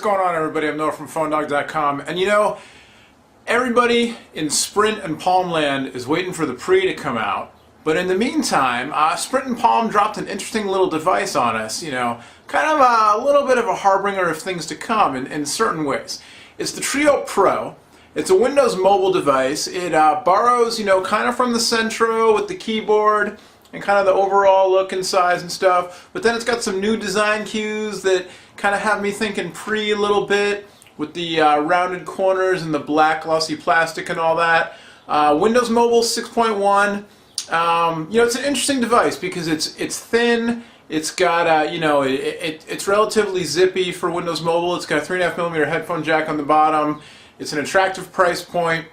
going on, everybody? I'm Noah from PhoneDog.com, and you know, everybody in Sprint and Palm land is waiting for the Pre to come out. But in the meantime, Sprint and Palm dropped an interesting little device on us, you know, kind of a little bit of a harbinger of things to come in certain ways. It's the Treo Pro. It's a Windows mobile device. It borrows, you know, kind of from the Centro with the keyboard and kind of the overall look and size and stuff. But then it's got some new design cues that kind of have me thinking Pre a little bit, with the rounded corners and the black glossy plastic and all that. Windows Mobile 6.1. You know, it's an interesting device because it's thin. It's got you know, it's relatively zippy for Windows Mobile. It's got a 3.5mm headphone jack on the bottom. It's an attractive price point.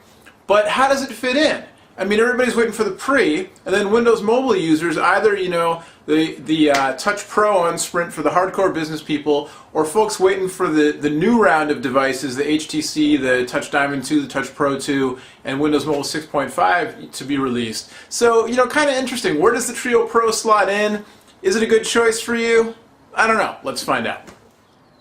But how does it fit in? I mean, everybody's waiting for the Pre, and then Windows Mobile users, either, you know, the Touch Pro on Sprint for the hardcore business people, or folks waiting for the new round of devices, the HTC, the Touch Diamond 2, the Touch Pro 2, and Windows Mobile 6.5 to be released. So, you know, kind of interesting. Where does the Treo Pro slot in? Is it a good choice for you? I don't know. Let's find out.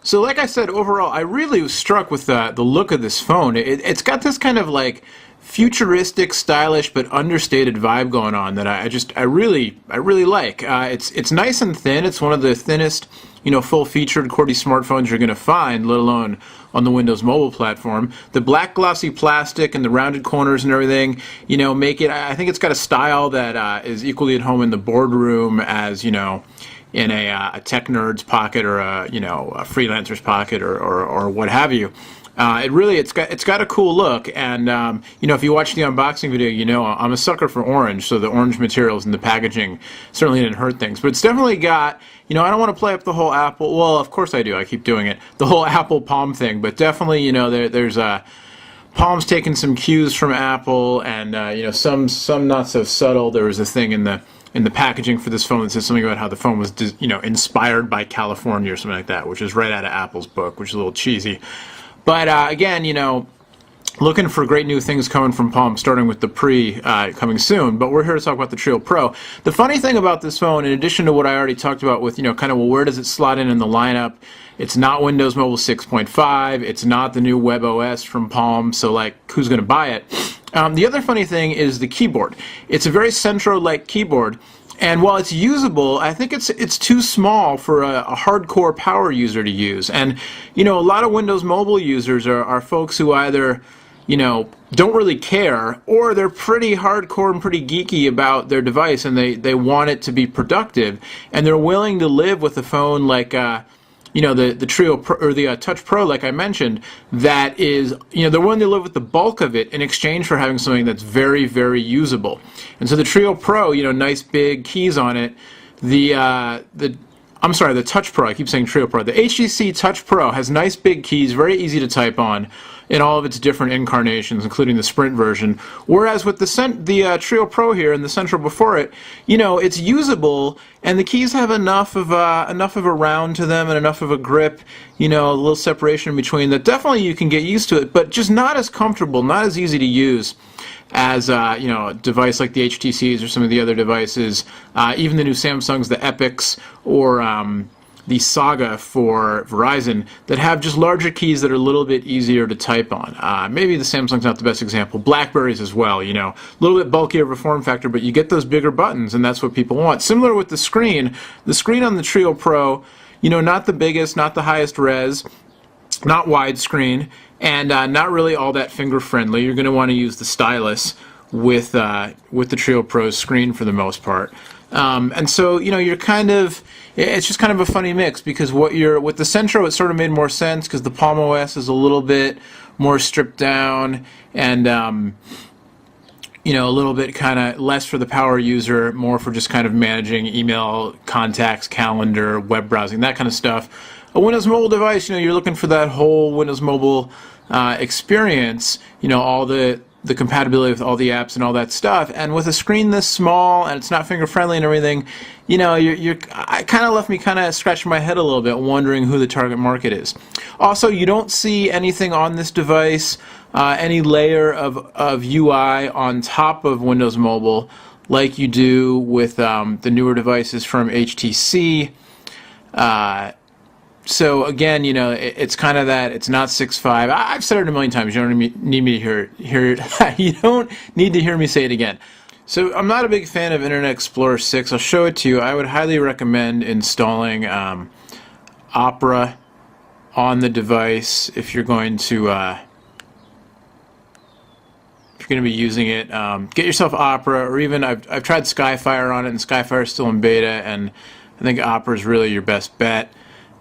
So like I said, overall, I really was struck with the look of this phone. It's got this kind of like futuristic, stylish, but understated vibe going on that I really like. It's nice and thin. It's one of the thinnest, you know, full-featured QWERTY smartphones you're going to find, let alone on the Windows Mobile platform. The black glossy plastic and the rounded corners and everything, you know, make it. I think it's got a style that is equally at home in the boardroom as, you know, in a tech nerd's pocket or a, you know, a freelancer's pocket or what have you. It's got a cool look, and you know, if you watch the unboxing video, you know I'm a sucker for orange, so the orange materials and the packaging certainly didn't hurt things. But it's definitely got, you know, I don't want to play up the whole Apple. Well, of course I do. I keep doing it. The whole Apple Palm thing, but definitely, you know, there's Palm's taken some cues from Apple, and you know, some not so subtle. There was a thing in the packaging for this phone that says something about how the phone was, you know, inspired by California or something like that, which is right out of Apple's book, which is a little cheesy. But again, you know, looking for great new things coming from Palm, starting with the Pre coming soon. But we're here to talk about the Treo Pro. The funny thing about this phone, in addition to what I already talked about with, you know, kind of, well, where does it slot in the lineup? It's not Windows Mobile 6.5. It's not the new WebOS from Palm. So, like, who's going to buy it? The other funny thing is the keyboard. It's a very Centro-like keyboard. And while it's usable, I think it's too small for a hardcore power user to use. And, you know, a lot of Windows Mobile users are folks who either, you know, don't really care, or they're pretty hardcore and pretty geeky about their device, and they want it to be productive, and they're willing to live with a phone like you know, the Treo Pro, or the Touch Pro, like I mentioned, that is, you know, they're willing to live with the bulk of it in exchange for having something that's very, very usable. And so the Treo Pro, you know, nice big keys on it. I'm sorry, the Touch Pro, I keep saying Treo Pro. The HTC Touch Pro has nice big keys, very easy to type on in all of its different incarnations, including the Sprint version. Whereas with the Treo Pro here and the Centro before it, you know, it's usable, and the keys have enough of a round to them and enough of a grip, you know, a little separation between, that definitely you can get used to it, but just not as comfortable, not as easy to use as you know, a device like the HTCs or some of the other devices, even the new Samsungs, the Epics, or the Saga for Verizon, that have just larger keys that are a little bit easier to type on. Maybe the Samsung's not the best example. Blackberries as well, you know, a little bit bulkier of a form factor, but you get those bigger buttons, and that's what people want. Similar with the screen on the Treo Pro, you know, not the biggest, not the highest res, not widescreen, and not really all that finger friendly. You're going to want to use the stylus with the Treo Pro's screen for the most part. And so, you know, you're kind of, it's just kind of a funny mix, because with the Centro, it sort of made more sense because the Palm OS is a little bit more stripped down, and you know, a little bit kind of less for the power user, more for just kind of managing email, contacts, calendar, web browsing, that kind of stuff. A Windows Mobile device, you know, you're looking for that whole Windows Mobile experience, you know, all the compatibility with all the apps and all that stuff. And with a screen this small, and it's not finger friendly and everything, you know, it kind of left me kind of scratching my head a little bit, wondering who the target market is. Also, you don't see anything on this device, any layer of UI on top of Windows Mobile like you do with the newer devices from HTC. So again, you know, it's kind of that. It's not 6.5. I've said it a million times. You don't need me to hear it. You don't need to hear me say it again. So I'm not a big fan of Internet Explorer 6. I'll show it to you. I would highly recommend installing Opera on the device if you're going to be using it. Get yourself Opera, or even I've tried Skyfire on it, and Skyfire is still in beta, and I think Opera is really your best bet.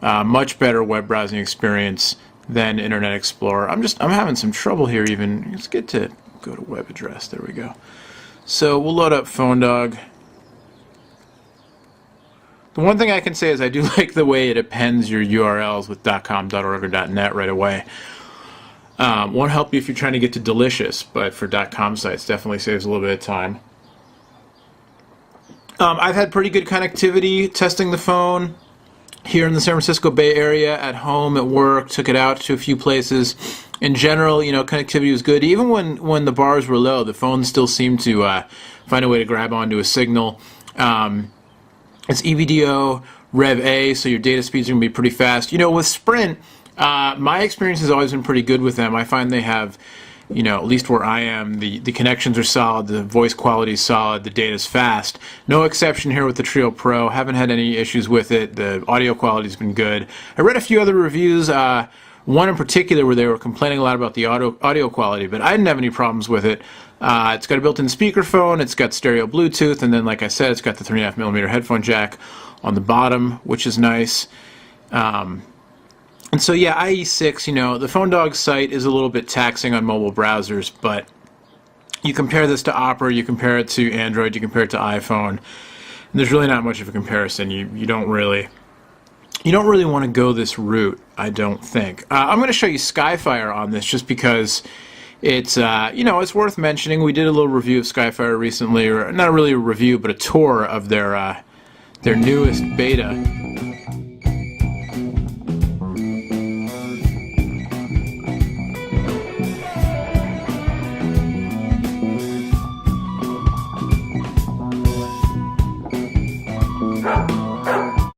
Much better web browsing experience than Internet Explorer. I'm having some trouble here even. Let's get to go to web address. There we go. So we'll load up PhoneDog. The one thing I can say is I do like the way it appends your URLs with .com, .org, or .net right away. Won't help you if you're trying to get to Delicious, but for .com sites definitely saves a little bit of time. I've had pretty good connectivity testing the phone here in the San Francisco Bay Area, at home, at work. Took it out to a few places. In general, you know, connectivity was good. Even when the bars were low, the phone still seemed to find a way to grab onto a signal. It's EVDO Rev A, so your data speeds are going to be pretty fast. You know, with Sprint, my experience has always been pretty good with them. I find they have, you know, at least where I am, the connections are solid, the voice quality is solid, the data's fast. No exception here with the Treo Pro. Haven't had any issues with it. The audio quality's been good. I read a few other reviews, one in particular where they were complaining a lot about the audio quality, but I didn't have any problems with it. It's got a built-in speakerphone, it's got stereo Bluetooth, and then, like I said, it's got the 3.5mm headphone jack on the bottom, which is nice. And so, yeah, IE6, you know, the PhoneDog site is a little bit taxing on mobile browsers, but you compare this to Opera, you compare it to Android, you compare it to iPhone, and there's really not much of a comparison. You don't really want to go this route, I don't think. I'm going to show you Skyfire on this just because it's, you know, it's worth mentioning. We did a little review of Skyfire recently, or not really a review, but a tour of their newest beta.